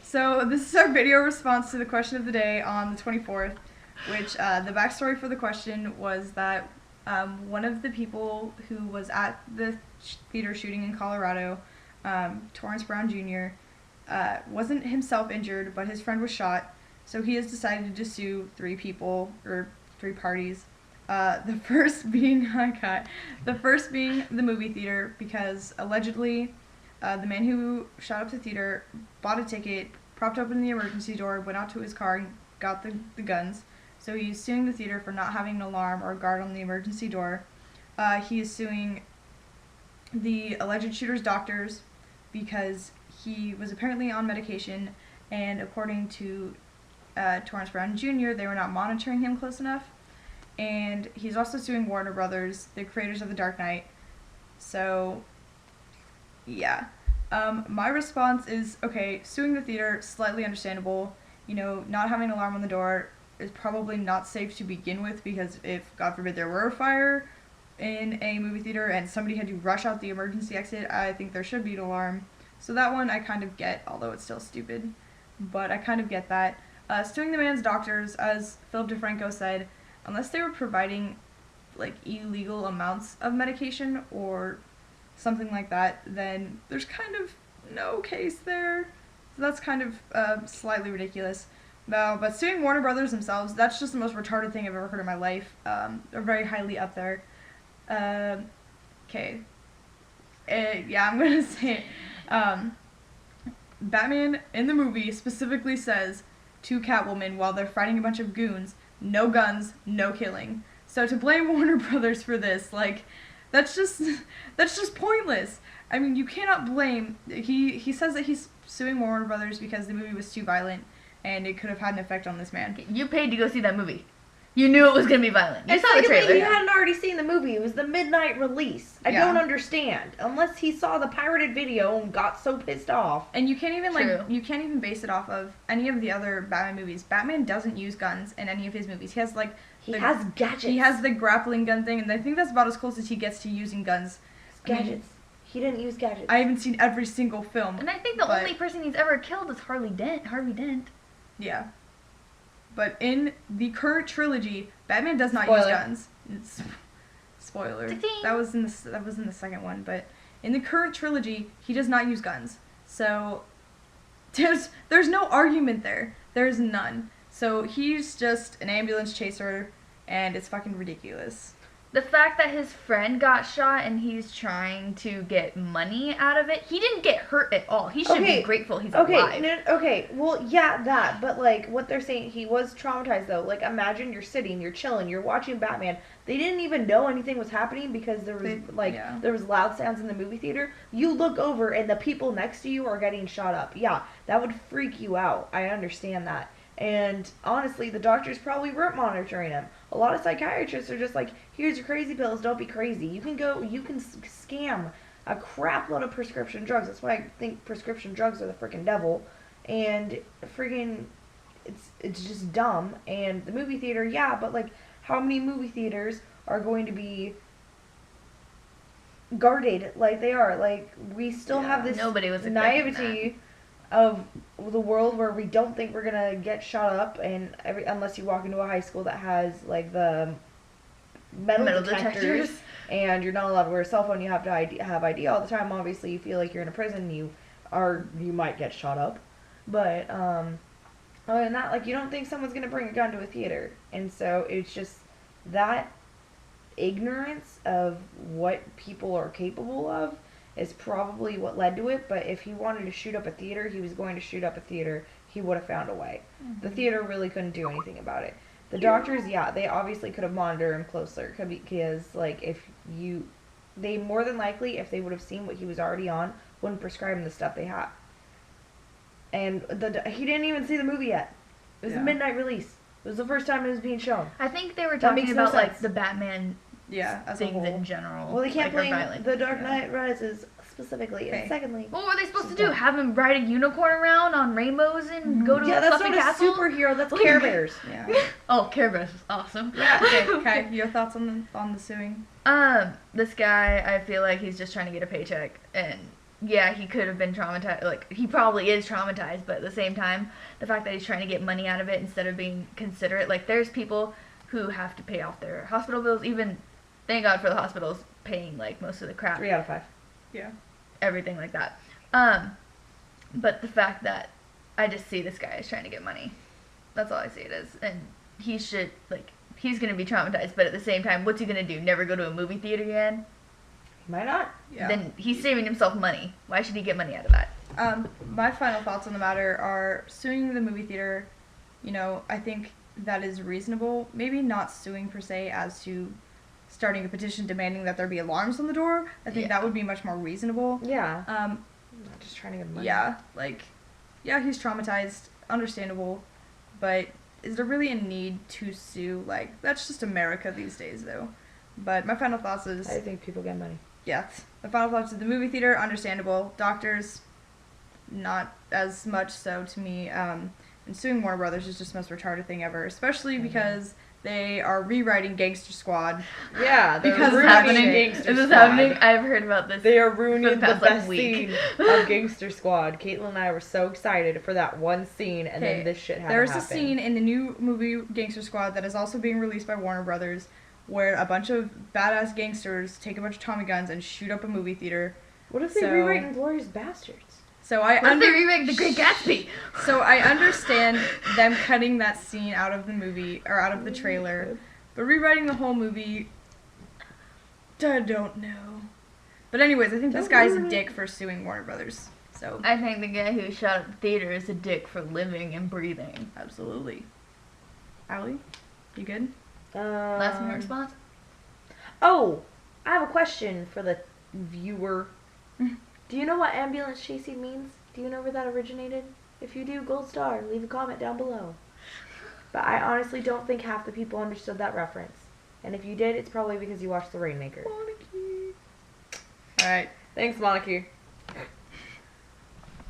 So this is our video response to the question of the day on the 24th, which the backstory for the question was that one of the people who was at the theater shooting in Colorado, Terrance Brown Jr., wasn't himself injured, but his friend was shot, so he has decided to sue three people, or three parties. The first being the movie theater, because allegedly the man who shot up the theater bought a ticket, propped open the emergency door, went out to his car, and got the guns. So he's suing the theater for not having an alarm or a guard on the emergency door. He is suing the alleged shooter's doctors because he was apparently on medication, and according to Terrance Brown Jr., they were not monitoring him close enough. And he's also suing Warner Brothers, the creators of The Dark Knight. So, yeah. My response is, okay, suing the theater, slightly understandable. You know, not having an alarm on the door is probably not safe to begin with, because if, God forbid, there were a fire in a movie theater and somebody had to rush out the emergency exit, I think there should be an alarm. So that one I kind of get, although it's still stupid. But I kind of get that. Suing the man's doctors, as Philip DeFranco said, unless they were providing, like, illegal amounts of medication or something like that, then there's kind of no case there. So that's kind of slightly ridiculous. No, but suing Warner Brothers themselves, that's just the most retarded thing I've ever heard in my life. They're very highly up there. Okay. Yeah, I'm gonna say it. Batman in the movie specifically says to Catwoman while they're fighting a bunch of goons, no guns, no killing. So to blame Warner Brothers for this, like, that's just pointless. I mean, you cannot blame. He says that he's suing Warner Brothers because the movie was too violent and it could have had an effect on this man. You paid to go see that movie. You knew it was going to be violent. You saw the trailer. You hadn't already seen the movie. It was the midnight release. I don't understand. Unless he saw the pirated video and got so pissed off. And you can't even base it off of any of the other Batman movies. Batman doesn't use guns in any of his movies. He has he has gadgets. He has the grappling gun thing, and I think that's about as close as he gets to using guns. Gadgets. He didn't use gadgets. I haven't seen every single film. And I think the only person he's ever killed is Harvey Dent. Yeah. But in the current trilogy, Batman does not use guns. Spoiler. That was in the second one, but in the current trilogy, he does not use guns. So there's no argument there. There's none. So he's just an ambulance chaser, and it's fucking ridiculous. The fact that his friend got shot and he's trying to get money out of it, he didn't get hurt at all. He should be grateful he's alive. Well, yeah, that. But, like, what they're saying, he was traumatized, though. Like, imagine you're sitting, you're chilling, you're watching Batman. They didn't even know anything was happening because there was, there was loud sounds in the movie theater. You look over and the people next to you are getting shot up. Yeah, that would freak you out. I understand that. And honestly, the doctors probably weren't monitoring him. A lot of psychiatrists are just like, here's your crazy pills, don't be crazy. You can scam a crap load of prescription drugs. That's why I think prescription drugs are the freaking devil. And freaking, it's just dumb. And the movie theater, yeah, but like, how many movie theaters are going to be guarded like they are? Like, we still have this naivety of the world where we don't think we're gonna get shot up, and unless you walk into a high school that has like the metal detectors, and you're not allowed to wear a cell phone, you have to have ID all the time. Obviously, you feel like you're in a prison, you might get shot up. But other than that, like, you don't think someone's gonna bring a gun to a theater, and so it's just that ignorance of what people are capable of is probably what led to it. But if he wanted to shoot up a theater, he was going to shoot up a theater. He would have found a way. Mm-hmm. The theater really couldn't do anything about it. The doctors, yeah, they obviously could have monitored him closer, because, like, they more than likely, if they would have seen what he was already on, wouldn't prescribe him the stuff they have. And he didn't even see the movie yet. It was a midnight release. It was the first time it was being shown. I think they were talking about, like, the Batman as things in general. Well, they can't blame The Dark Knight Rises specifically. Okay. And secondly, what were they supposed to do? Have him ride a unicorn around on rainbows and go to a fluffy castle? Yeah, that's not a superhero. That's Care Bears. Yeah. Oh, Care Bears is awesome. Yeah. Okay. Your thoughts on the suing? This guy, I feel like he's just trying to get a paycheck, and yeah, he could have been traumatized. Like, he probably is traumatized, but at the same time, the fact that he's trying to get money out of it instead of being considerate. Like, there's people who have to pay off their hospital bills. Even, thank God for the hospitals paying, like, most of the crap. 3 out of 5. Yeah. Everything like that. But the fact that I just see this guy as trying to get money. That's all I see it as. And he should, like, he's going to be traumatized, but at the same time, what's he going to do? Never go to a movie theater again? Might not. Yeah. Then he's saving himself money. Why should he get money out of that? My final thoughts on the matter are suing the movie theater, you know, I think that is reasonable. Maybe not suing per se as to starting a petition demanding that there be alarms on the door. I think that would be much more reasonable. Yeah. Not just trying to get money. Yeah, like, yeah, he's traumatized, understandable, but is there really a need to sue? Like, that's just America these days, though. But my final thoughts is... I think people get money. Yeah. My final thoughts is the movie theater, understandable. Doctors, not as much so to me. And suing Warner Brothers is just the most retarded thing ever, especially because they are rewriting Gangster Squad. Yeah, because it's happening. Is this happening? I've heard about this. They are ruining the best scene of Gangster Squad. Caitlin and I were so excited for that one scene, and then this shit happened. There's a scene in the new movie Gangster Squad that is also being released by Warner Brothers where a bunch of badass gangsters take a bunch of Tommy guns and shoot up a movie theater. What if they rewrite Inglourious Bastards? So what if they remake The Great Gatsby? So I understand them cutting that scene out of the movie, or out of the trailer, but rewriting the whole movie, I don't know. But anyways, I think this guy's a dick for suing Warner Brothers. So I think the guy who shot up the theater is a dick for living and breathing. Absolutely. Allie, you good? Last minute response? Oh, I have a question for the viewer. Do you know what ambulance chasing means? Do you know where that originated? If you do, gold star. Leave a comment down below. But I honestly don't think half the people understood that reference. And if you did, it's probably because you watched The Rainmaker. Monarchy. Alright. Thanks, Monarchy.